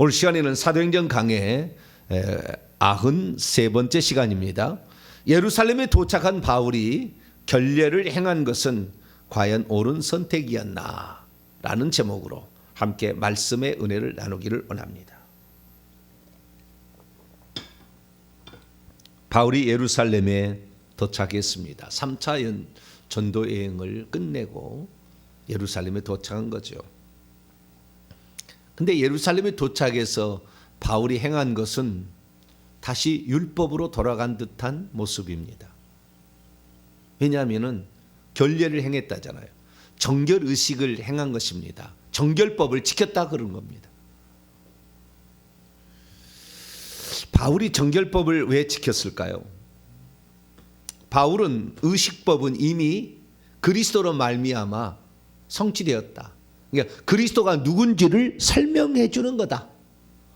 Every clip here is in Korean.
오늘 시간에는 사도행전 강의 93번째 시간입니다. 예루살렘에 도착한 바울이 결례를 행한 것은 과연 옳은 선택이었나? 라는 제목으로 함께 말씀의 은혜를 나누기를 원합니다. 바울이 예루살렘에 도착했습니다. 3차 전도 여행을 끝내고 예루살렘에 도착한 거죠. 근데 예루살렘에 도착해서 바울이 행한 것은 다시 율법으로 돌아간 듯한 모습입니다. 왜냐하면 결례를 행했다잖아요. 정결의식을 행한 것입니다. 정결법을 지켰다 그런 겁니다. 바울이 정결법을 왜 지켰을까요? 바울은 의식법은 이미 그리스도로 말미암아 성취되었다. 그러니까 그리스도가 누군지를 설명해 주는 거다.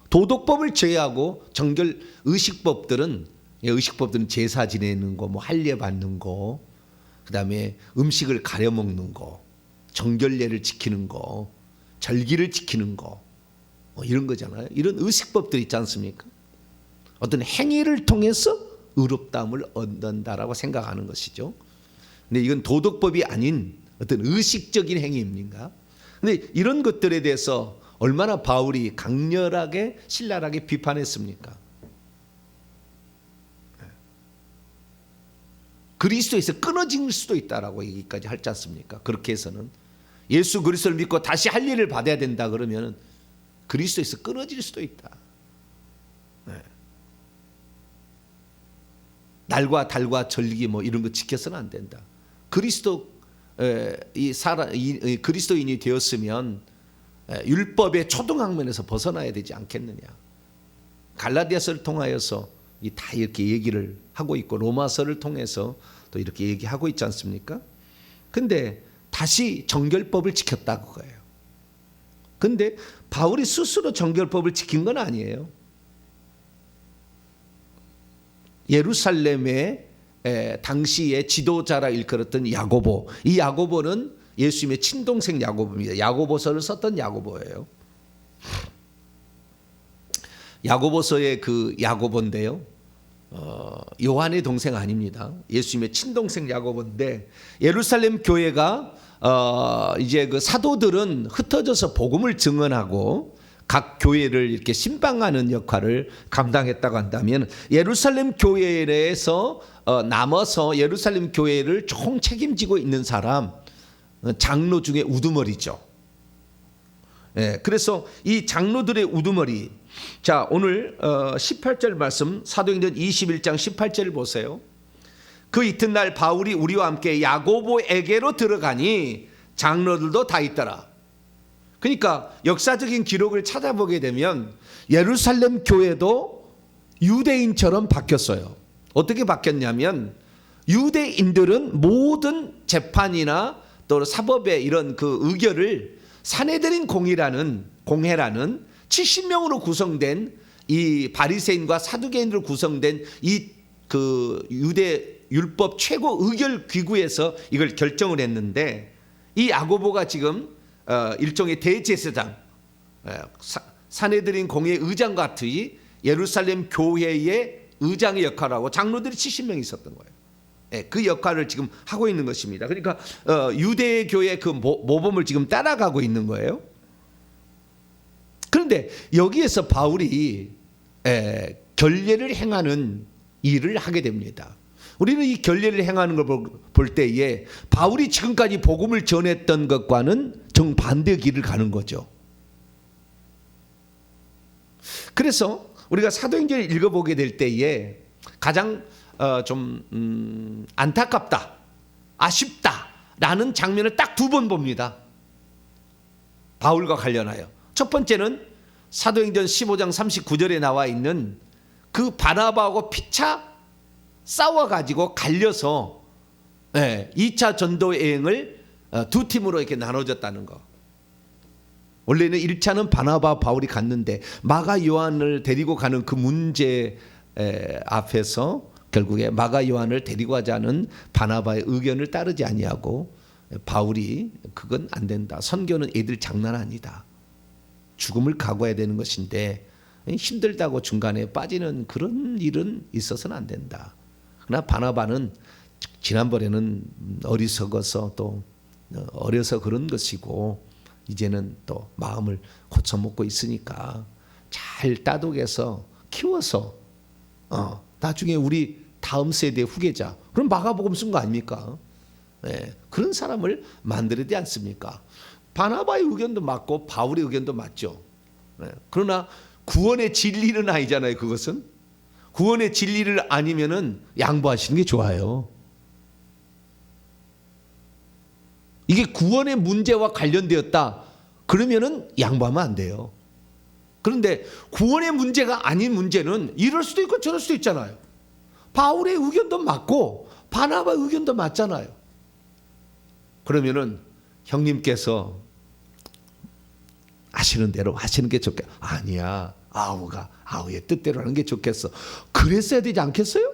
도덕법을 제외하고 정결 의식법들은 제사 지내는 거, 뭐 할례 받는 거, 그다음에 음식을 가려 먹는 거, 정결례를 지키는 거, 절기를 지키는 거, 뭐 이런 거잖아요. 이런 의식법들 있지 않습니까? 어떤 행위를 통해서 의롭다함을 얻는다라고 생각하는 것이죠. 근데 이건 도덕법이 아닌 어떤 의식적인 행위입니까? 근데 이런 것들에 대해서 얼마나 바울이 강렬하게 신랄하게 비판했습니까? 그리스도에서 끊어질 수도 있다라고 얘기까지 하지 않습니까? 그렇게 해서는 예수 그리스도를 믿고 다시 할 일을 받아야 된다 그러면 그리스도에서 끊어질 수도 있다. 날과 달과 절기 뭐 이런 거 지켜서는 안 된다. 그리스도인이 되었으면 율법의 초등학문에서 벗어나야 되지 않겠느냐. 갈라디아서를 통하여서 다 이렇게 얘기를 하고 있고 로마서를 통해서 또 이렇게 얘기하고 있지 않습니까? 근데 다시 정결법을 지켰다 그거예요. 근데 바울이 스스로 정결법을 지킨 건 아니에요. 예루살렘의 당시의 지도자라 일컬었던 야고보, 이 야고보는 예수님의 친동생 야고보입니다. 야고보서를 썼던 야고보예요. 야고보서의 그 야고보인데요, 요한의 동생 아닙니다. 예수님의 친동생 야고보인데, 예루살렘 교회가 이제 그 사도들은 흩어져서 복음을 증언하고 각 교회를 이렇게 신방하는 역할을 감당했다고 한다면, 예루살렘 교회에 대해서 남아서 예루살렘 교회를 총 책임지고 있는 사람, 장로 중에 우두머리죠. 그래서 이 장로들의 우두머리, 자 오늘 18절 말씀, 사도행전 21장 18절을 보세요. 그 이튿날 바울이 우리와 함께 야고보에게로 들어가니 장로들도 다 있더라. 그러니까 역사적인 기록을 찾아보게 되면 예루살렘 교회도 유대인처럼 바뀌었어요. 어떻게 바뀌었냐면, 유대인들은 모든 재판이나 또 사법의 이런 그 의결을 산헤드린 공회라는 70명으로 구성된 이 바리새인과 사두개인으로 구성된 이 그 유대 율법 최고 의결 기구에서 이걸 결정을 했는데, 이 야고보가 지금 일종의 대제사장, 산헤드린 공회 의장 같이 예루살렘 교회의 의장의 역할을 하고 장로들이 70명 있었던 거예요. 그 역할을 지금 하고 있는 것입니다. 그러니까 유대교의 그 모범을 지금 따라가고 있는 거예요. 그런데 여기에서 바울이 결례를 행하는 일을 하게 됩니다. 우리는 이 결례를 행하는 걸 볼 때에 바울이 지금까지 복음을 전했던 것과는 정반대 길을 가는 거죠. 그래서 우리가 사도행전을 읽어보게 될 때에 가장 좀 안타깝다, 아쉽다라는 장면을 딱 두 번 봅니다. 바울과 관련하여. 첫 번째는 사도행전 15장 39절에 나와 있는 그 바나바하고 피차 싸워가지고 갈려서 2차 전도 여행을 두 팀으로 이렇게 나눠졌다는 거. 원래는 1차는 바나바 바울이 갔는데 마가 요한을 데리고 가는 그 문제 앞에서 결국에 마가 요한을 데리고 가자는 바나바의 의견을 따르지 아니하고 바울이 그건 안 된다. 선교는 애들 장난 아니다. 죽음을 각오해야 되는 것인데 힘들다고 중간에 빠지는 그런 일은 있어서는 안 된다. 그러나 바나바는 지난번에는 어리석어서 또 어려서 그런 것이고 이제는 또 마음을 고쳐먹고 있으니까 잘 따독해서 키워서 나중에 우리 다음 세대 후계자 그럼 마가복음 쓴 거 아닙니까? 네, 그런 사람을 만들어야 되지 않습니까? 바나바의 의견도 맞고 바울의 의견도 맞죠. 네, 그러나 구원의 진리는 아니잖아요. 그것은 구원의 진리를 아니면은 양보하시는 게 좋아요. 이게 구원의 문제와 관련되었다. 그러면은 양보하면 안 돼요. 그런데 구원의 문제가 아닌 문제는 이럴 수도 있고 저럴 수도 있잖아요. 바울의 의견도 맞고 바나바의 의견도 맞잖아요. 그러면은 형님께서 하시는 대로 하시는 게 좋겠. 아니야. 아우의 뜻대로 하는 게 좋겠어. 그랬어야 되지 않겠어요?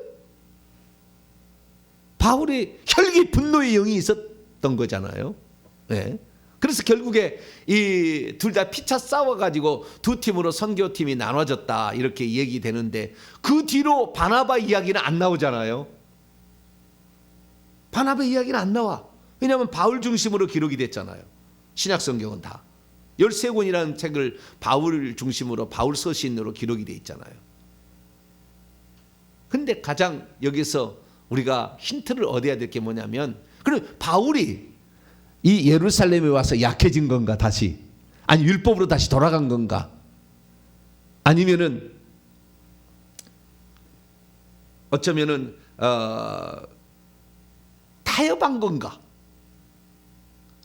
바울의 혈기 분노의 영이 있었던 거잖아요. 네. 그래서 결국에 이 둘 다 피차 싸워가지고 두 팀으로 선교팀이 나눠졌다 이렇게 얘기되는데 그 뒤로 바나바 이야기는 안 나오잖아요. 바나바 이야기는 안 나와. 왜냐하면 바울 중심으로 기록이 됐잖아요. 신약 성경은 다 13권이라는 책을 바울 중심으로 바울 서신으로 기록이 돼 있잖아요. 근데 가장 여기서 우리가 힌트를 얻어야 될 게 뭐냐면 그럼 바울이 이 예루살렘에 와서 약해진 건가 다시? 아니 율법으로 다시 돌아간 건가? 아니면은 어쩌면은 타협한 건가?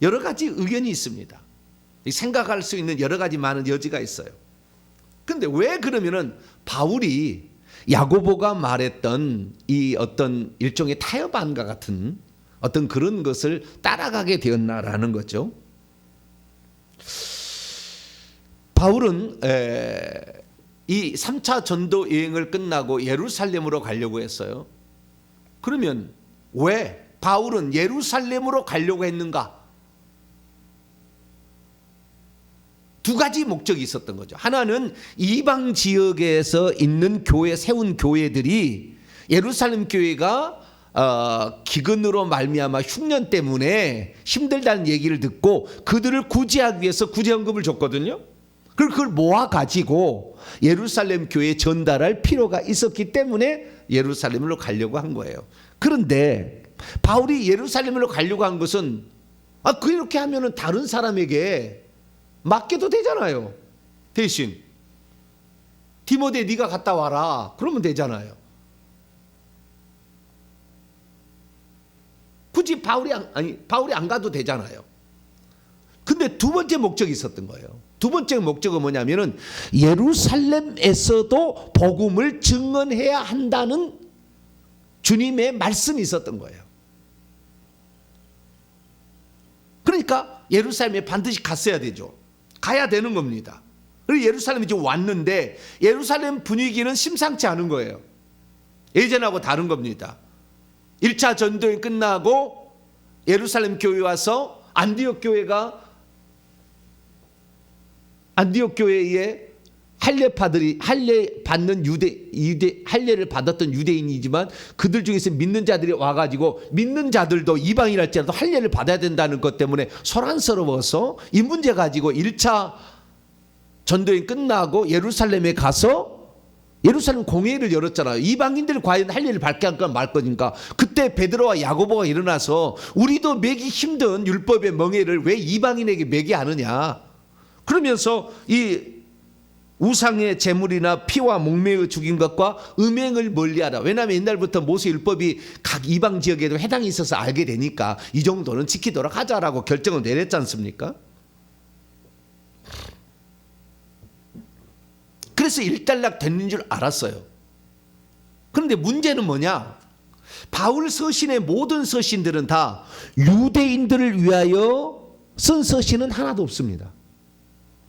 여러 가지 의견이 있습니다. 생각할 수 있는 여러 가지 많은 여지가 있어요. 근데 왜 그러면은 바울이 야고보가 말했던 이 어떤 일종의 타협안과 같은 어떤 그런 것을 따라가게 되었나라는 거죠. 바울은 이 3차 전도 여행을 끝나고 예루살렘으로 가려고 했어요. 그러면 왜 바울은 예루살렘으로 가려고 했는가? 두 가지 목적이 있었던 거죠. 하나는 이방 지역에서 있는 교회 세운 교회들이 예루살렘 교회가 기근으로 말미암아 흉년 때문에 힘들다는 얘기를 듣고 그들을 구제하기 위해서 구제헌금을 줬거든요. 그걸 모아가지고 예루살렘 교회에 전달할 필요가 있었기 때문에 예루살렘으로 가려고 한 거예요. 그런데 바울이 예루살렘으로 가려고 한 것은 그렇게 하면은 다른 사람에게 맡겨도 되잖아요. 대신 디모데 네가 갔다 와라 그러면 되잖아요. 굳이 바울이 안 가도 되잖아요. 근데 두 번째 목적이 있었던 거예요. 두 번째 목적은 뭐냐면은 예루살렘에서도 복음을 증언해야 한다는 주님의 말씀이 있었던 거예요. 그러니까 예루살렘에 반드시 갔어야 되죠. 가야 되는 겁니다. 그리고 예루살렘에 지금 왔는데 예루살렘 분위기는 심상치 않은 거예요. 예전하고 다른 겁니다. 1차 전도행 끝나고 예루살렘 교회 와서 안디옥 교회에 할례를 받았던 유대인이지만 그들 중에서 믿는 자들이 와가지고 믿는 자들도 이방인일지라도 할례를 받아야 된다는 것 때문에 소란스러워서 이 문제 가지고 1차 전도행 끝나고 예루살렘에 가서 예루살렘 공회를 열었잖아요. 이방인들 과연 할례를 받게 할까 말 거니까. 그때 베드로와 야고보가 일어나서 우리도 매기 힘든 율법의 멍에를 왜 이방인에게 매게 하느냐. 그러면서 이 우상의 제물이나 피와 목매어 죽인 것과 음행을 멀리하라. 왜냐하면 옛날부터 모세 율법이 각 이방 지역에도 해당이 있어서 알게 되니까 이 정도는 지키도록 하자라고 결정을 내렸지 않습니까? 그래서 일단락 됐는 줄 알았어요. 그런데 문제는 뭐냐? 바울 서신의 모든 서신들은 다 유대인들을 위하여 쓴 서신은 하나도 없습니다.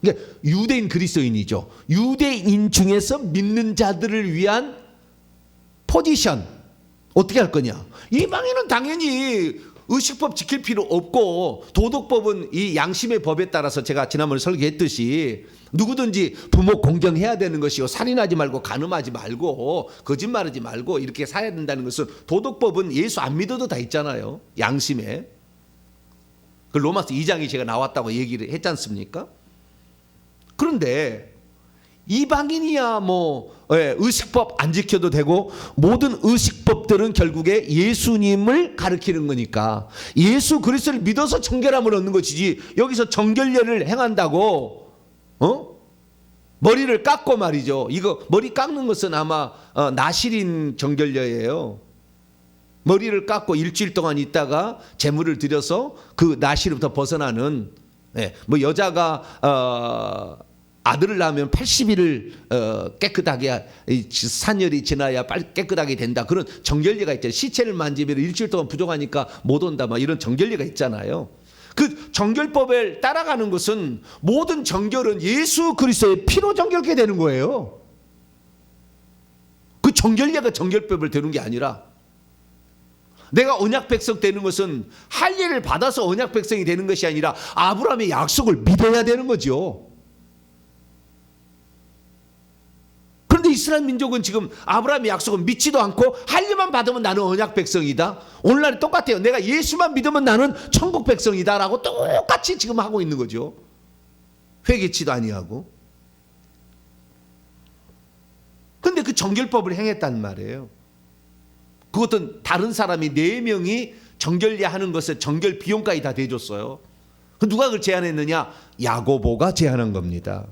그러니까 유대인 그리스도인이죠. 유대인 중에서 믿는 자들을 위한 포지션 어떻게 할 거냐? 이방인은 당연히 의식법 지킬 필요 없고 도덕법은 이 양심의 법에 따라서 제가 지난번에 설계했듯이 누구든지 부모 공경해야 되는 것이요 살인하지 말고 간음하지 말고 거짓말하지 말고 이렇게 살아야 된다는 것은 도덕법은 예수 안 믿어도 다 있잖아요. 양심에. 그 로마서 2장이 제가 나왔다고 얘기를 했지 않습니까? 그런데 이방인이야 의식법 안 지켜도 되고 모든 의식법들은 결국에 예수님을 가리키는 거니까 예수 그리스도를 믿어서 정결함을 얻는 것이지 여기서 정결례를 행한다고 머리를 깎고 말이죠. 이거 머리 깎는 것은 아마 나실인 정결례예요. 머리를 깎고 일주일 동안 있다가 제물을 드려서 그 나실로부터 벗어나는 여자가 아들을 낳으면 80일을 깨끗하게 산열이 지나야 깨끗하게 된다. 그런 정결례가 있잖아요. 시체를 만지면 일주일 동안 부족하니까 못 온다. 이런 정결례가 있잖아요. 그 정결법을 따라가는 것은 모든 정결은 예수 그리스도의 피로 정결케 되는 거예요. 그 정결례가 정결법을 되는 게 아니라 내가 언약 백성 되는 것은 할례를 받아서 언약 백성이 되는 것이 아니라 아브라함의 약속을 믿어야 되는 거죠. 그런데 이스라엘 민족은 지금 아브라함의 약속을 믿지도 않고 할례만 받으면 나는 언약 백성이다. 오늘날이 똑같아요. 내가 예수만 믿으면 나는 천국 백성이다 라고 똑같이 지금 하고 있는 거죠. 회개치도 아니하고. 그런데 그 정결법을 행했단 말이에요. 그것도 다른 사람이 4명이 정결례 하는 것에 정결 비용까지 다 대줬어요. 누가 그걸 제안했느냐? 야고보가 제안한 겁니다.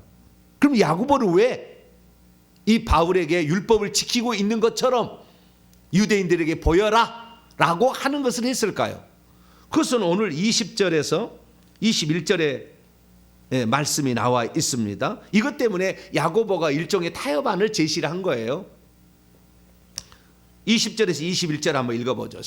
그럼 야고보는 왜 이 바울에게 율법을 지키고 있는 것처럼 유대인들에게 보여라 라고 하는 것을 했을까요? 그것은 오늘 20절에서 21절에 말씀이 나와 있습니다. 이것 때문에 야고보가 일종의 타협안을 제시를 한 거예요. 20절에서 21절 한번 읽어보죠.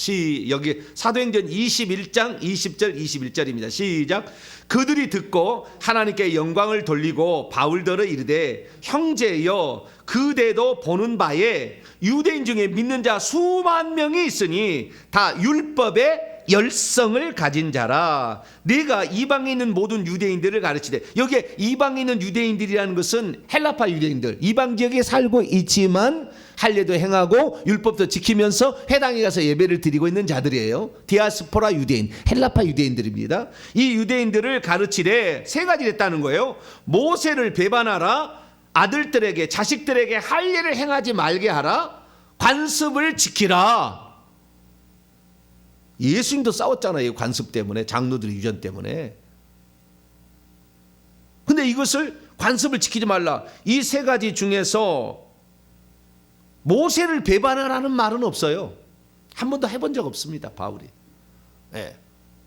여기 사도행전 21장 20절 21절입니다. 시작. 그들이 듣고 하나님께 영광을 돌리고 바울더러 이르되 형제여 그대도 보는 바에 유대인 중에 믿는 자 수만 명이 있으니 다 율법의 열성을 가진 자라. 네가 이방에 있는 모든 유대인들을 가르치되, 여기에 이방에 있는 유대인들이라는 것은 헬라파 유대인들, 이방 지역에 살고 있지만 할례도 행하고 율법도 지키면서 회당에 가서 예배를 드리고 있는 자들이에요. 디아스포라 유대인, 헬라파 유대인들입니다. 이 유대인들을 가르치되 3가지를 했다는 거예요. 모세를 배반하라, 아들들에게 자식들에게 할례를 행하지 말게 하라, 관습을 지키라. 예수님도 싸웠잖아요. 관습 때문에, 장로들의 유전 때문에. 근데 이것을 관습을 지키지 말라, 이 3가지 중에서 모세를 배반하라는 말은 없어요. 한 번도 해본 적 없습니다, 바울이.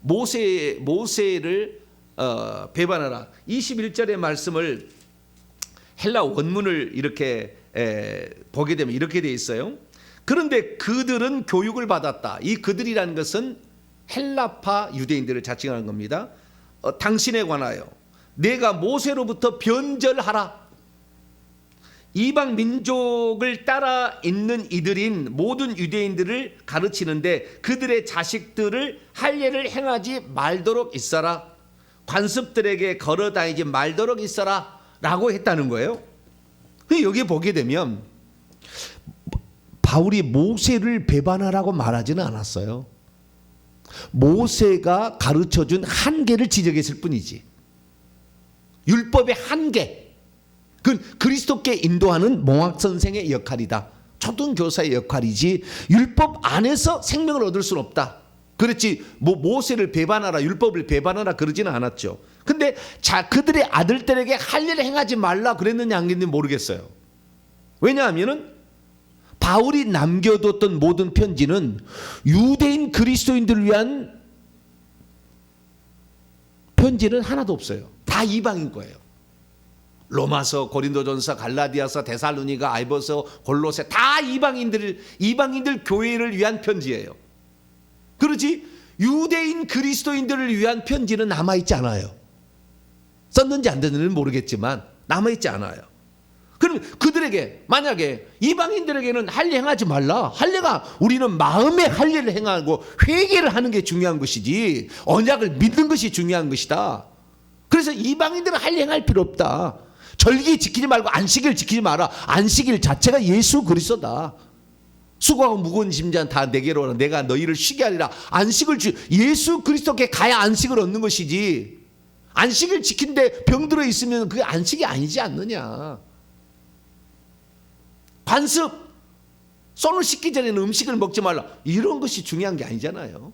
모세를 배반하라. 21절의 말씀을 헬라 원문을 이렇게 보게 되면 이렇게 되어 있어요. 그런데 그들은 교육을 받았다. 이 그들이라는 것은 헬라파 유대인들을 자칭하는 겁니다. 당신에 관하여 내가 모세로부터 변절하라. 이방 민족을 따라 있는 이들인 모든 유대인들을 가르치는데 그들의 자식들을 할례를 행하지 말도록 있어라, 관습들에게 걸어다니지 말도록 있어라 라고 했다는 거예요. 여기 보게 되면 바울이 모세를 배반하라고 말하지는 않았어요. 모세가 가르쳐준 한계를 지적했을 뿐이지. 율법의 한계, 그건 그리스도께 인도하는 몽학선생의 역할이다, 초등교사의 역할이지 율법 안에서 생명을 얻을 수는 없다. 그렇지 모세를 배반하라, 율법을 배반하라 그러지는 않았죠. 근데 그들의 아들들에게 할례를 행하지 말라 그랬느냐 안 그랬는지 모르겠어요. 왜냐하면은 바울이 남겨뒀던 모든 편지는 유대인 그리스도인들을 위한 편지는 하나도 없어요. 다 이방인 거예요. 로마서, 고린도전서, 갈라디아서, 데살로니가, 아이버서, 골로새 다 이방인들 교회를 위한 편지예요. 그렇지 유대인 그리스도인들을 위한 편지는 남아있지 않아요. 썼는지 안 됐는지는 모르겠지만 남아있지 않아요. 그럼 그들에게 만약에 이방인들에게는 할례 행하지 말라. 할례가 우리는 마음의 할례를 행하고 회개를 하는 게 중요한 것이지 언약을 믿는 것이 중요한 것이다. 그래서 이방인들은 할례 행할 필요 없다. 절기 지키지 말고 안식일 지키지 마라. 안식일 자체가 예수 그리스도다. 수고하고 무거운 짐진 다 내게로 오라. 내가 너희를 쉬게 하리라. 안식을 예수 그리스도께 가야 안식을 얻는 것이지. 안식일 지킨데 병들어 있으면 그게 안식이 아니지 않느냐. 관습, 손을 씻기 전에는 음식을 먹지 말라. 이런 것이 중요한 게 아니잖아요.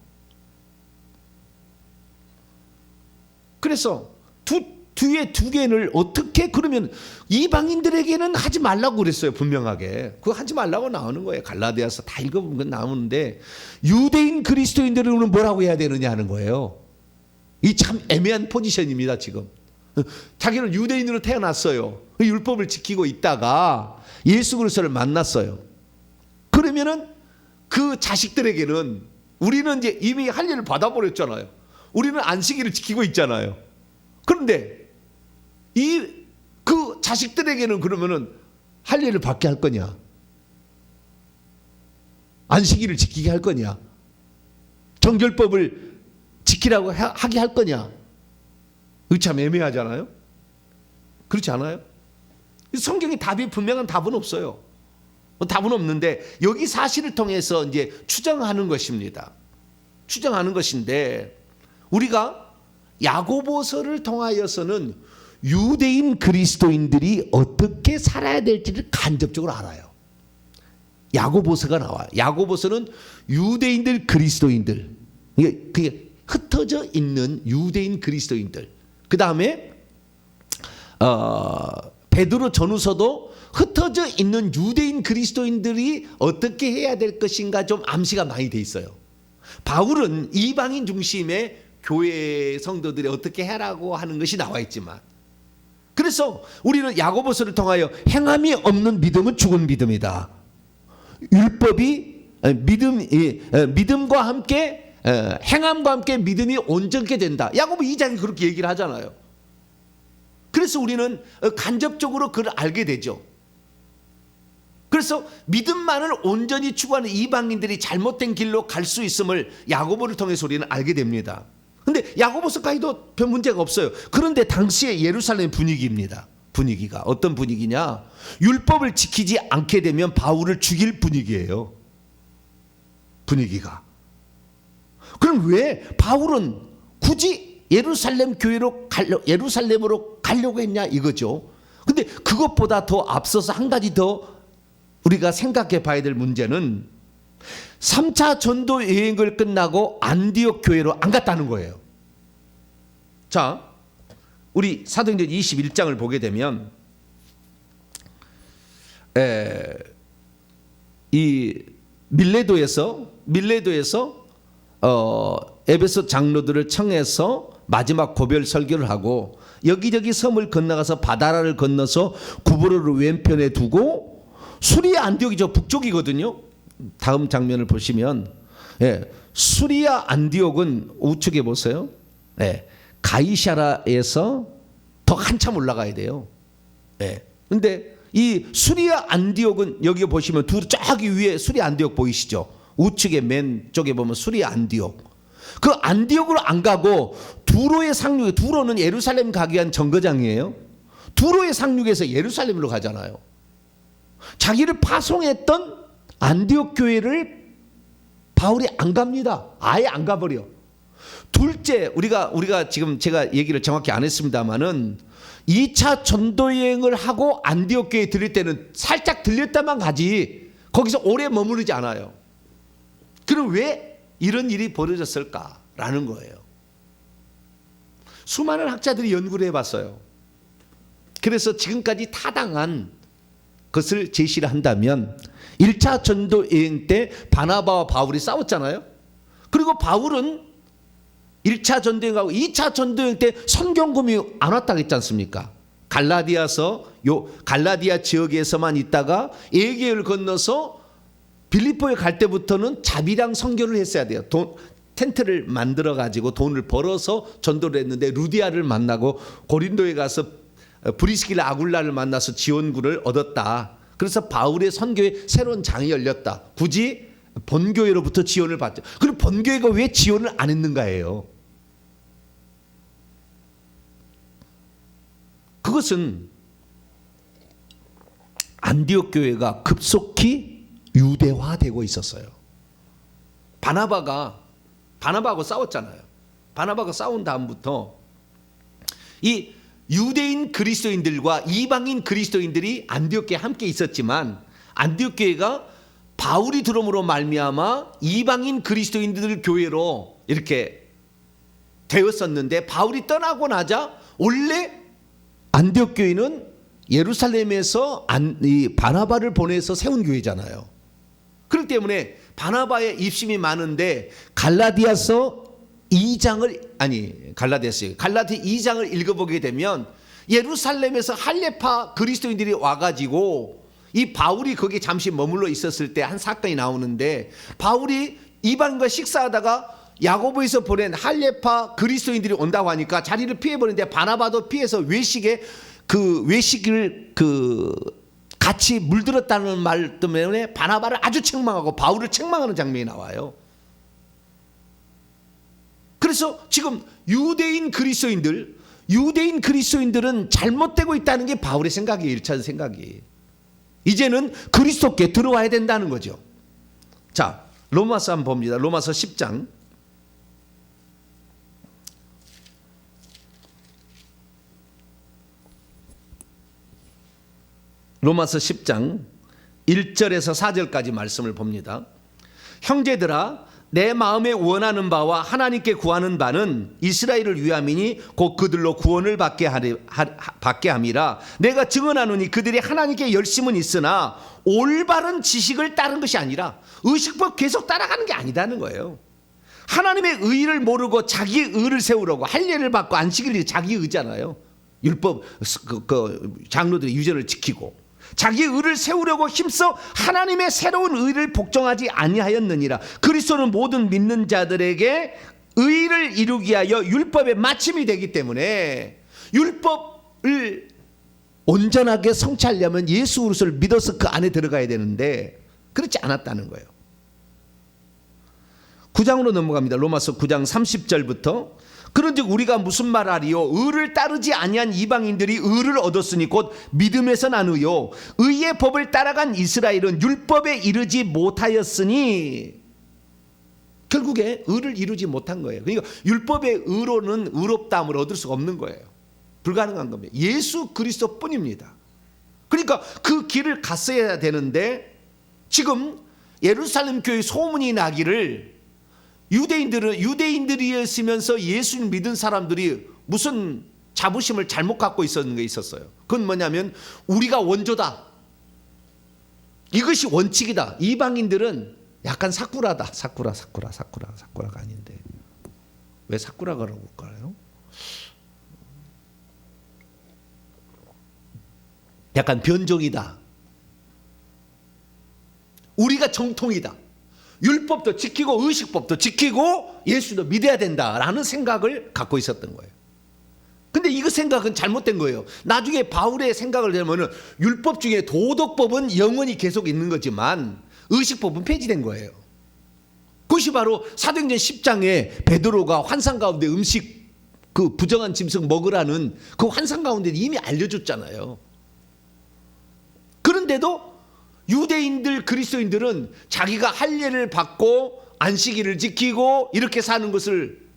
그래서 뒤에 두 개를 어떻게 그러면 이방인들에게는 하지 말라고 그랬어요. 분명하게. 그거 하지 말라고 나오는 거예요. 갈라디아서 다 읽어보면 나오는데 유대인 그리스도인들은 뭐라고 해야 되느냐 하는 거예요. 이 참 애매한 포지션입니다. 지금. 자기는 유대인으로 태어났어요. 율법을 지키고 있다가 예수 그리스도를 만났어요. 그러면은 그 자식들에게는 우리는 이제 이미 할례를 받아버렸잖아요. 우리는 안식일을 지키고 있잖아요. 그런데 그 자식들에게는 그러면은 할례를 받게 할 거냐? 안식일을 지키게 할 거냐? 정결법을 지키라고 하게 할 거냐? 이거 참 애매하잖아요. 그렇지 않아요? 성경에 답이 분명한 답은 없어요. 답은 없는데 여기 사실을 통해서 이제 추정하는 것입니다. 추정하는 것인데 우리가 야고보서를 통하여서는 유대인 그리스도인들이 어떻게 살아야 될지를 간접적으로 알아요. 야고보서가 나와요. 야고보서는 유대인들 그리스도인들, 그게 흩어져 있는 유대인 그리스도인들. 그 다음에 베드로 전후서도 흩어져 있는 유대인 그리스도인들이 어떻게 해야 될 것인가 좀 암시가 많이 돼 있어요. 바울은 이방인 중심의 교회 성도들이 어떻게 하라고 하는 것이 나와 있지만, 그래서 우리는 야고보서를 통하여 행함이 없는 믿음은 죽은 믿음이다. 율법이 믿음과 함께 행함과 함께 믿음이 온전케 된다. 야고보 2장이 그렇게 얘기를 하잖아요. 그래서 우리는 간접적으로 그걸 알게 되죠. 그래서 믿음만을 온전히 추구하는 이방인들이 잘못된 길로 갈 수 있음을 야고보를 통해서 우리는 알게 됩니다. 근데 야고보서까지도 별 문제가 없어요. 그런데 당시의 예루살렘 분위기입니다. 분위기가 어떤 분위기냐? 율법을 지키지 않게 되면 바울을 죽일 분위기예요. 분위기가. 그럼 왜 바울은 굳이 예루살렘으로 가려고 했냐 이거죠. 근데 그것보다 더 앞서서 한 가지 더 우리가 생각해 봐야 될 문제는 3차 전도 여행을 끝나고 안디옥 교회로 안 갔다는 거예요. 자, 우리 사도행전 21장을 보게 되면 이 밀레도에서 에베소 장로들을 청해서 마지막 고별 설교를 하고 여기저기 섬을 건너가서 바다라를 건너서 구브로를 왼편에 두고 수리아 안디옥이죠. 북쪽이거든요. 다음 장면을 보시면 수리아 안디옥은 우측에 보세요. 가이사라에서 더 한참 올라가야 돼요. 근데 이 수리아 안디옥은 여기 보시면 저기 위에 수리아 안디옥 보이시죠? 우측에 맨 쪽에 보면 수리아 안디옥. 그 안디옥으로 안 가고 두로의 상륙, 두로는 예루살렘 가기 위한 정거장이에요. 두로의 상륙에서 예루살렘으로 가잖아요. 자기를 파송했던 안디옥 교회를 바울이 안 갑니다. 아예 안 가버려. 둘째, 우리가 지금 제가 얘기를 정확히 안 했습니다만은 2차 전도 여행을 하고 안디옥 교회에 들릴 때는 살짝 들렸다만 가지 거기서 오래 머무르지 않아요. 그럼 왜 이런 일이 벌어졌을까라는 거예요. 수많은 학자들이 연구를 해봤어요. 그래서 지금까지 타당한 것을 제시를 한다면 1차 전도 여행 때 바나바와 바울이 싸웠잖아요. 그리고 바울은 1차 전도여행하고 2차 전도여행 때 선경금이 안 왔다고 했지 않습니까? 갈라디아 지역에서만 있다가 에게를 건너서 빌립보에 갈 때부터는 자비랑 선교를 했어야 돼요. 텐트를 만들어 가지고 돈을 벌어서 전도를 했는데 루디아를 만나고 고린도에 가서 브리스길라 아굴라를 만나서 지원군을 얻었다. 그래서 바울의 선교에 새로운 장이 열렸다. 굳이 본교회로부터 지원을 받죠. 그럼 본교회가 왜 지원을 안 했는가예요. 그것은 안디옥 교회가 급속히 유대화되고 있었어요. 바나바하고 싸웠잖아요. 바나바가 싸운 다음부터 이 유대인 그리스도인들과 이방인 그리스도인들이 안디옥 교회에 함께 있었지만 안디옥 교회가 바울이 들어옴으로 말미암아 이방인 그리스도인들 교회로 이렇게 되었었는데 바울이 떠나고 나자 원래 안디옥 교회는 예루살렘에서 이 바나바를 보내서 세운 교회잖아요. 그렇기 때문에 바나바의 입심이 많은데 갈라디 2장을 읽어보게 되면 예루살렘에서 할례파 그리스도인들이 와가지고 이 바울이 거기 잠시 머물러 있었을 때 한 사건이 나오는데 바울이 이방인과 식사하다가 야고보에서 보낸 할례파 그리스도인들이 온다고 하니까 자리를 피해버리는데 바나바도 피해서 외식을 같이 물들었다는 말 때문에 바나바를 아주 책망하고 바울을 책망하는 장면이 나와요. 그래서 지금 유대인 그리스도인들은 잘못되고 있다는 게 바울의 생각이에요. 1차 생각이. 이제는 그리스도께 들어와야 된다는 거죠. 자, 로마서 한번 봅니다. 로마서 10장. 로마서 10장 1절에서 4절까지 말씀을 봅니다. 형제들아, 내 마음에 원하는 바와 하나님께 구하는 바는 이스라엘을 위함이니 곧 그들로 구원을 받게 함이라. 내가 증언하노니 그들이 하나님께 열심은 있으나 올바른 지식을 따른 것이 아니라 의식법 계속 따라가는 게 아니다는 거예요. 하나님의 의를 모르고 자기 의를 세우려고 할례를 받고 안식일이 자기 의잖아요. 율법 장로들의 유전을 지키고 자기 의를 세우려고 힘써 하나님의 새로운 의를 복종하지 아니하였느니라. 그리스도는 모든 믿는 자들에게 의를 이루기 위하여 율법의 마침이 되기 때문에 율법을 온전하게 성취하려면 예수 그리스도를 믿어서 그 안에 들어가야 되는데 그렇지 않았다는 거예요. 9장으로 넘어갑니다. 로마서 9장 30절부터 그런즉 우리가 무슨 말하리요? 의를 따르지 아니한 이방인들이 의를 얻었으니 곧 믿음에서 난 의요. 의의 법을 따라간 이스라엘은 율법에 이르지 못하였으니 결국에 의를 이루지 못한 거예요. 그러니까 율법의 의로는 의롭다함을 얻을 수가 없는 거예요. 불가능한 겁니다. 예수 그리스도뿐입니다. 그러니까 그 길을 갔어야 되는데 지금 예루살렘 교회 소문이 나기를 유대인들이었으면서 예수를 믿은 사람들이 무슨 자부심을 잘못 갖고 있었는 게 있었어요. 그건 뭐냐면 우리가 원조다. 이것이 원칙이다. 이방인들은 약간 사쿠라다. 사쿠라가 아닌데 왜 사쿠라가 그럴까요? 약간 변종이다. 우리가 정통이다. 율법도 지키고 의식법도 지키고 예수도 믿어야 된다라는 생각을 갖고 있었던 거예요. 근데 이 생각은 잘못된 거예요. 나중에 바울의 생각을 들으면 율법 중에 도덕법은 영원히 계속 있는 거지만 의식법은 폐지된 거예요. 그것이 바로 사도행전 10장에 베드로가 환상 가운데 음식 그 부정한 짐승 먹으라는 그 환상 가운데 이미 알려줬잖아요. 그런데도 유대인들 그리스도인들은 자기가 할례를 받고 안식일을 지키고 이렇게 사는 것을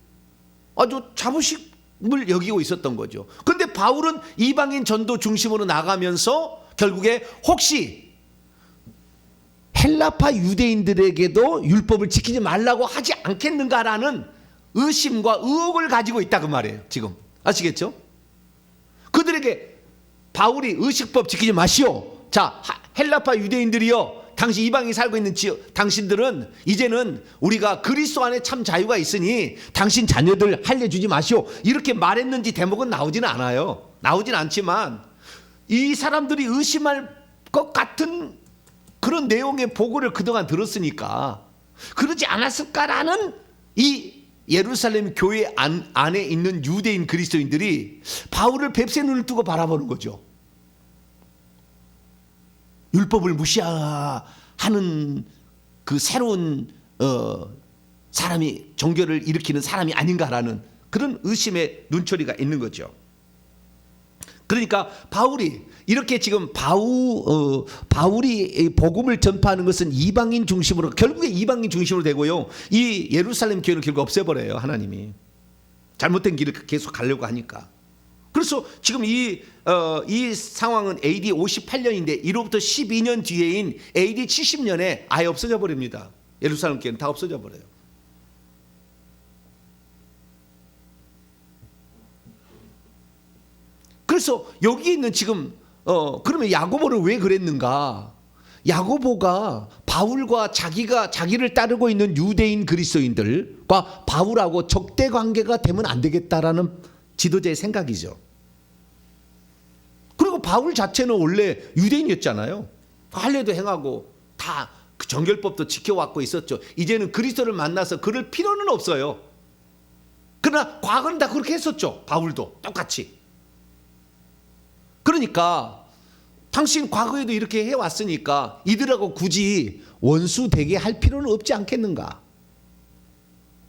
아주 자부심을 여기고 있었던 거죠. 그런데 바울은 이방인 전도 중심으로 나가면서 결국에 혹시 헬라파 유대인들에게도 율법을 지키지 말라고 하지 않겠는가라는 의심과 의혹을 가지고 있다 그 말이에요. 지금 아시겠죠? 그들에게 바울이 의식법 지키지 마시오. 자, 헬라파 유대인들이여, 당신 이방인이 살고 있는 지역, 당신들은 이제는 우리가 그리스도 안에 참 자유가 있으니 당신 자녀들 할례 주지 마시오. 이렇게 말했는지 대목은 나오지는 않아요. 나오진 않지만 이 사람들이 의심할 것 같은 그런 내용의 보고를 그동안 들었으니까 그러지 않았을까라는 이 예루살렘 교회 안에 있는 유대인 그리스도인들이 바울을 뱁새 눈을 뜨고 바라보는 거죠. 율법을 무시하는 그 새로운 사람이, 종교를 일으키는 사람이 아닌가라는 그런 의심의 눈초리가 있는 거죠. 그러니까 바울이 이렇게 지금 바울이 복음을 전파하는 것은 이방인 중심으로, 결국에 이방인 중심으로 되고요. 이 예루살렘 교회는 결국 없애버려요. 하나님이 잘못된 길을 계속 가려고 하니까. 그래서 지금 이 상황은 AD 58년인데 이로부터 12년 뒤에인 AD 70년에 아예 없어져 버립니다. 예루살렘 교회는 다 없어져 버려요. 그래서 여기 있는 지금 그러면 야고보는 왜 그랬는가? 야고보가 바울과 자기를 따르고 있는 유대인 그리스도인들과 바울하고 적대 관계가 되면 안 되겠다라는 지도자의 생각이죠. 그리고 바울 자체는 원래 유대인이었잖아요. 할례도 행하고 다 그 정결법도 지켜왔고 있었죠. 이제는 그리스도를 만나서 그럴 필요는 없어요. 그러나 과거는 다 그렇게 했었죠. 바울도 똑같이. 그러니까 당신 과거에도 이렇게 해왔으니까 이들하고 굳이 원수 되게 할 필요는 없지 않겠는가?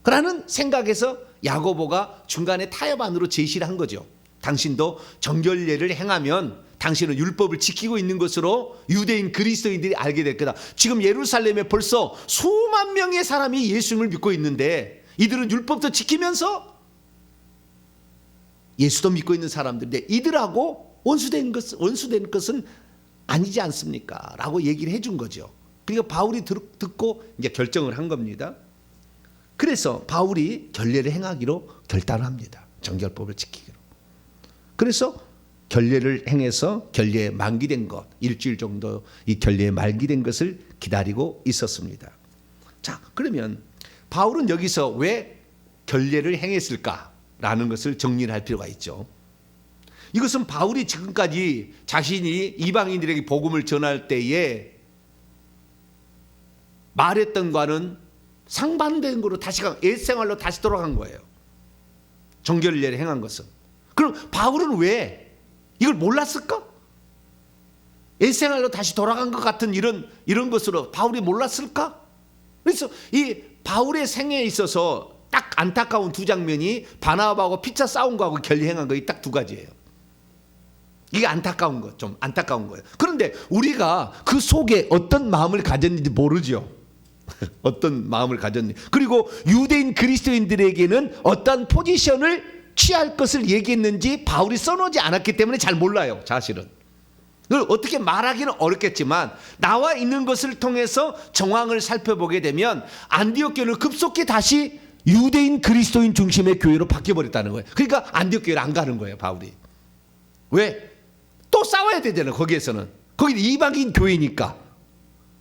라는 생각에서 야고보가 중간에 타협안으로 제시를 한 거죠. 당신도 정결례를 행하면 당신은 율법을 지키고 있는 것으로 유대인 그리스도인들이 알게 될 거다. 지금 예루살렘에 벌써 수만 명의 사람이 예수님을 믿고 있는데 이들은 율법도 지키면서 예수도 믿고 있는 사람들인데 이들하고 원수된 것은 아니지 않습니까? 라고 얘기를 해준 거죠. 그러니까 바울이 듣고 이제 결정을 한 겁니다. 그래서 바울이 결례를 행하기로 결단을 합니다. 정결법을 지키기로. 그래서 결례를 행해서 결례에 만기된 것, 일주일 정도 이 결례에 만기된 것을 기다리고 있었습니다. 자, 그러면 바울은 여기서 왜 결례를 행했을까라는 것을 정리를 할 필요가 있죠. 이것은 바울이 지금까지 자신이 이방인들에게 복음을 전할 때에 말했던 것과는 상반된 거로 옛 생활로 다시 돌아간 거예요. 정결례를 행한 것은. 그럼 바울은 왜 이걸 몰랐을까? 옛 생활로 다시 돌아간 것 같은 이런 것으로 바울이 몰랐을까? 그래서 이 바울의 생애에 있어서 딱 안타까운 두 장면이 바나바하고 피차 싸운 거하고 결례행한 거 이 딱 두 가지예요. 이게 안타까운 거, 좀 안타까운 거예요. 그런데 우리가 그 속에 어떤 마음을 가졌는지 모르죠. 어떤 마음을 가졌는지. 그리고 유대인 그리스도인들에게는 어떤 포지션을 취할 것을 얘기했는지 바울이 써놓지 않았기 때문에 잘 몰라요. 사실은. 어떻게 말하기는 어렵겠지만 나와 있는 것을 통해서 정황을 살펴보게 되면 안디옥 교회는 급속히 다시 유대인 그리스도인 중심의 교회로 바뀌어버렸다는 거예요. 그러니까 안디옥 교회를 안 가는 거예요. 바울이. 왜? 또 싸워야 되잖아요. 거기에서는. 거기는 이방인 교회니까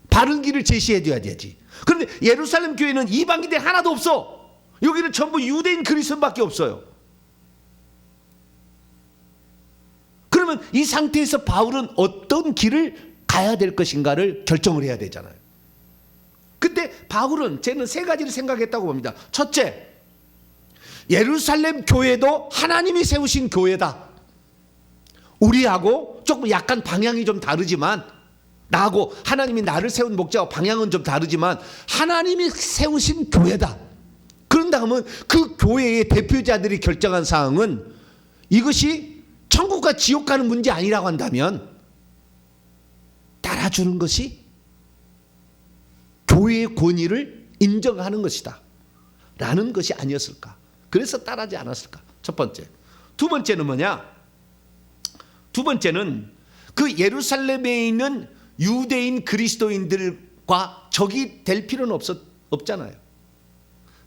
바른 길을 제시해 줘야 되지. 그런데 예루살렘 교회는 이방인들 하나도 없어. 여기는 전부 유대인 그리스도인밖에 없어요. 그러면 이 상태에서 바울은 어떤 길을 가야 될 것인가를 결정을 해야 되잖아요. 그때 바울은 저는 세 가지를 생각했다고 봅니다. 첫째, 예루살렘 교회도 하나님이 세우신 교회다. 우리하고 조금 약간 방향이 좀 다르지만, 나하고 하나님이 나를 세운 목적하고 방향은 좀 다르지만 하나님이 세우신 교회다. 그런다 하면 그 교회의 대표자들이 결정한 사항은 이것이 천국과 지옥 가는 문제 아니라고 한다면 따라주는 것이 교회의 권위를 인정하는 것이다 라는 것이 아니었을까. 그래서 따라하지 않았을까. 첫 번째. 두 번째는 뭐냐? 두 번째는 그 예루살렘에 있는 유대인 그리스도인들과 적이 될 필요는 없잖아요.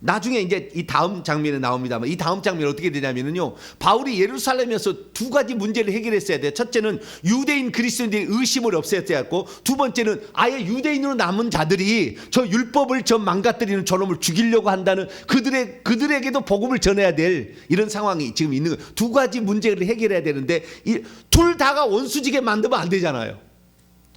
나중에 이제 이 다음 장면에 나옵니다만 이 다음 장면이 어떻게 되냐면요. 바울이 예루살렘에서 두 가지 문제를 해결했어야 돼요. 첫째는 유대인 그리스도인들의 의심을 없애야 했고, 두 번째는 아예 유대인으로 남은 자들이 저 율법을 망가뜨리는 저놈을 죽이려고 한다는 그들에게도 복음을 전해야 될 이런 상황이 지금 있는 거예요. 두 가지 문제를 해결해야 되는데 둘 다가 원수지게 만들면 안 되잖아요.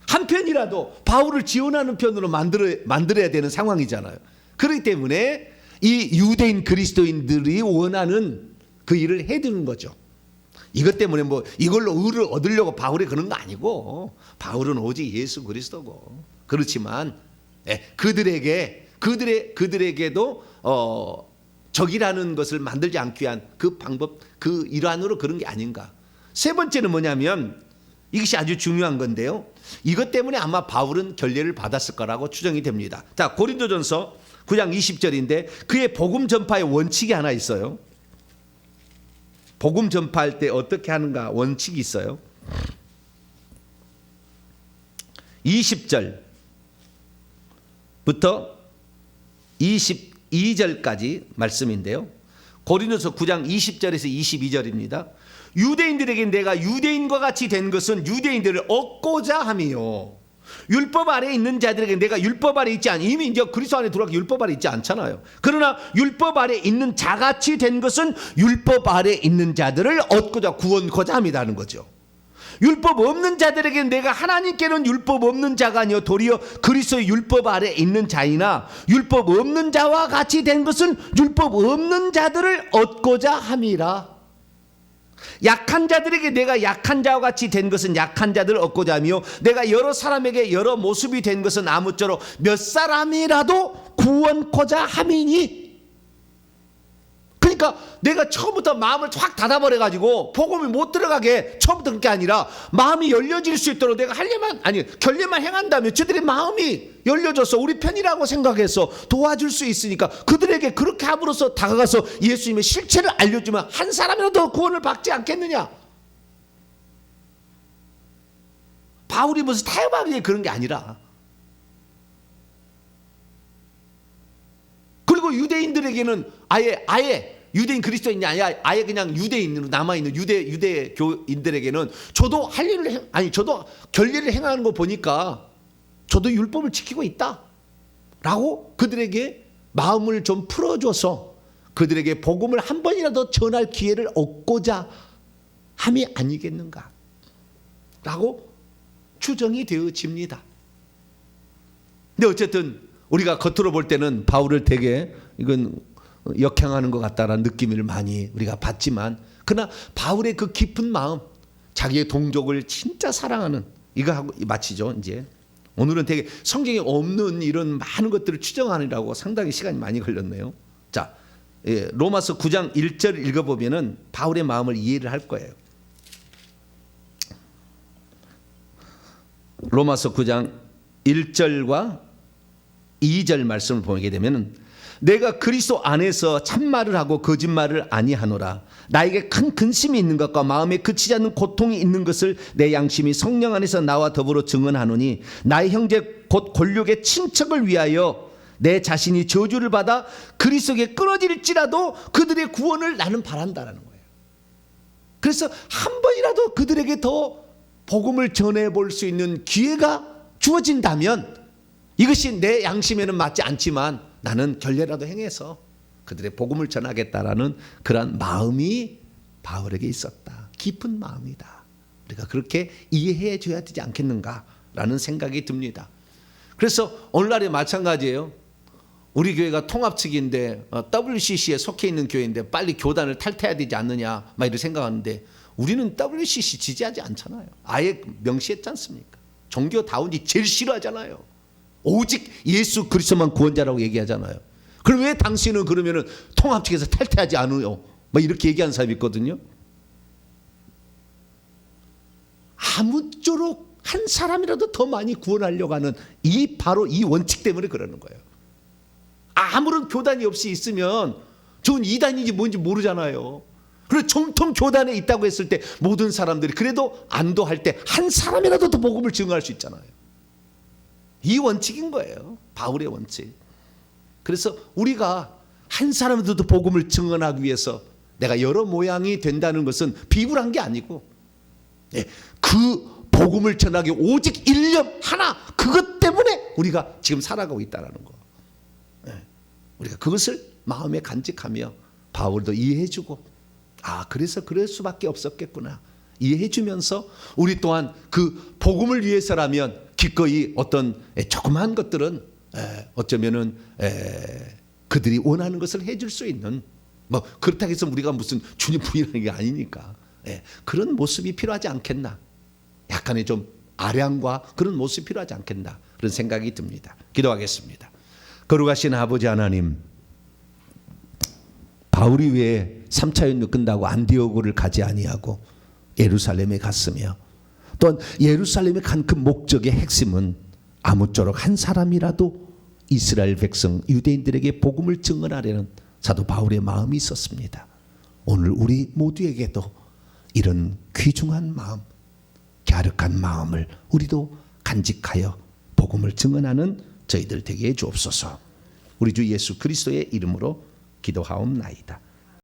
한 편이라도 바울을 지원하는 편으로 만들어야 되는 상황이잖아요. 그렇기 때문에 이 유대인 그리스도인들이 원하는 그 일을 해주는 거죠. 이것 때문에 뭐 이걸로 의를 얻으려고 바울이 그런 거 아니고, 바울은 오직 예수 그리스도고. 그렇지만 그들에게도 적이라는 것을 만들지 않기 위한 그 방법, 그 일환으로 그런 게 아닌가. 세 번째는 뭐냐면, 이것이 아주 중요한 건데요, 이것 때문에 아마 바울은 결례를 받았을 거라고 추정이 됩니다. 자, 고린도전서 9장 20절인데 그의 복음 전파의 원칙이 하나 있어요. 복음 전파할 때 어떻게 하는가 원칙이 있어요. 20절부터 22절까지 말씀인데요. 고린도서 9장 20절에서 22절입니다. 유대인들에게 내가 유대인과 같이 된 것은 유대인들을 얻고자 함이요, 율법 아래 있는 자들에게 내가 율법 아래 있지 않니. 이미 이제 그리스도 안에 들어가기 율법 아래 있지 않잖아요. 그러나 율법 아래 있는 자같이 된 것은 율법 아래 있는 자들을 얻고자 구원코자 함이라는 거죠. 율법 없는 자들에게 내가 하나님께는 율법 없는 자가 아니요 도리어 그리스도의 율법 아래 있는 자이나, 율법 없는 자와 같이 된 것은 율법 없는 자들을 얻고자 함이라. 약한 자들에게 내가 약한 자와 같이 된 것은 약한 자들을 얻고자 하며, 내가 여러 사람에게 여러 모습이 된 것은 아무쪼록 몇 사람이라도 구원코자 함이니. 그러니까 내가 처음부터 마음을 확 닫아버려가지고 복음이 못 들어가게 처음부터 그게 아니라, 마음이 열려질 수 있도록 내가 결례만 행한다면 저들의 마음이 열려져서 우리 편이라고 생각해서 도와줄 수 있으니까, 그들에게 그렇게 함으로써 다가가서 예수님의 실체를 알려주면 한 사람이라도 구원을 받지 않겠느냐. 바울이 무슨 타협하기 그런 게 아니라, 그리고 유대인들에게는 아예 유대인 그리스도인이 아예 그냥 유대인으로 남아있는 유대교인들에게는 저도 할 일을 저도 결례를 행하는 거 보니까 저도 율법을 지키고 있다 라고 그들에게 마음을 좀 풀어줘서 그들에게 복음을 한 번이라도 전할 기회를 얻고자 함이 아니겠는가 라고 추정이 되어집니다. 근데 어쨌든 우리가 겉으로 볼 때는 바울을 되게 이건 역행하는 것 같다라는 느낌을 많이 우리가 받지만, 그러나 바울의 그 깊은 마음, 자기의 동족을 진짜 사랑하는, 이거 하고 마치죠. 이제 오늘은 되게 성경에 없는 이런 많은 것들을 추정하느라고 상당히 시간이 많이 걸렸네요. 자, 로마서 9장 1절 읽어보면은 바울의 마음을 이해를 할 거예요. 로마서 9장 1절과 2절 말씀을 보게 되면은, 내가 그리스도 안에서 참말을 하고 거짓말을 아니하노라. 나에게 큰 근심이 있는 것과 마음에 그치지 않는 고통이 있는 것을 내 양심이 성령 안에서 나와 더불어 증언하노니, 나의 형제 곧 골육의 친척을 위하여 내 자신이 저주를 받아 그리스도에게 끊어질지라도 그들의 구원을 나는 바란다라는 거예요. 그래서 한 번이라도 그들에게 더 복음을 전해볼 수 있는 기회가 주어진다면, 이것이 내 양심에는 맞지 않지만 나는 결례라도 행해서 그들의 복음을 전하겠다라는 그런 마음이 바울에게 있었다. 깊은 마음이다. 우리가 그렇게 이해해 줘야 되지 않겠는가라는 생각이 듭니다. 그래서 오늘날에 마찬가지예요. 우리 교회가 통합 측인데 WCC에 속해 있는 교회인데 빨리 교단을 탈퇴해야 되지 않느냐 막 이렇게 생각하는데, 우리는 WCC 지지하지 않잖아요. 아예 명시했지 않습니까? 종교다운지 제일 싫어하잖아요. 오직 예수 그리스도만 구원자라고 얘기하잖아요. 그럼 왜 당신은 그러면은 통합 측에서 탈퇴하지 않아요? 막 이렇게 얘기하는 사람이 있거든요. 아무쪼록 한 사람이라도 더 많이 구원하려고 하는 바로 이 원칙 때문에 그러는 거예요. 아무런 교단이 없이 있으면 저건 이단인지 뭔지 모르잖아요. 그리고 정통 교단에 있다고 했을 때 모든 사람들이 그래도 안도할 때 한 사람이라도 더 복음을 증거할 수 있잖아요. 이 원칙인 거예요. 바울의 원칙. 그래서 우리가 한 사람에도 복음을 증언하기 위해서 내가 여러 모양이 된다는 것은 비굴한 게 아니고, 그 복음을 전하기 오직 일념 하나, 그것 때문에 우리가 지금 살아가고 있다는 거. 우리가 그것을 마음에 간직하며 바울도 이해해주고, 그래서 그럴 수밖에 없었겠구나 이해해주면서 우리 또한 그 복음을 위해서라면 기꺼이 어떤 조그마한 것들은 어쩌면은 그들이 원하는 것을 해줄 수 있는, 뭐 그렇다고 해서 우리가 무슨 주님 부인하는 게 아니니까, 예, 그런 모습이 필요하지 않겠나. 약간의 좀 아량과 그런 모습이 필요하지 않겠나, 그런 생각이 듭니다. 기도하겠습니다. 거룩하신 아버지 하나님, 바울이 왜 3차 연휴 끝나고 안디오고를 가지 아니하고 예루살렘에 갔으며, 또한 예루살렘에 간 그 목적의 핵심은 아무쪼록 한 사람이라도 이스라엘 백성 유대인들에게 복음을 증언하려는 사도 바울의 마음이 있었습니다. 오늘 우리 모두에게도 이런 귀중한 마음, 갸륵한 마음을 우리도 간직하여 복음을 증언하는 저희들 되게 해 주옵소서. 우리 주 예수 그리스도의 이름으로 기도하옵나이다.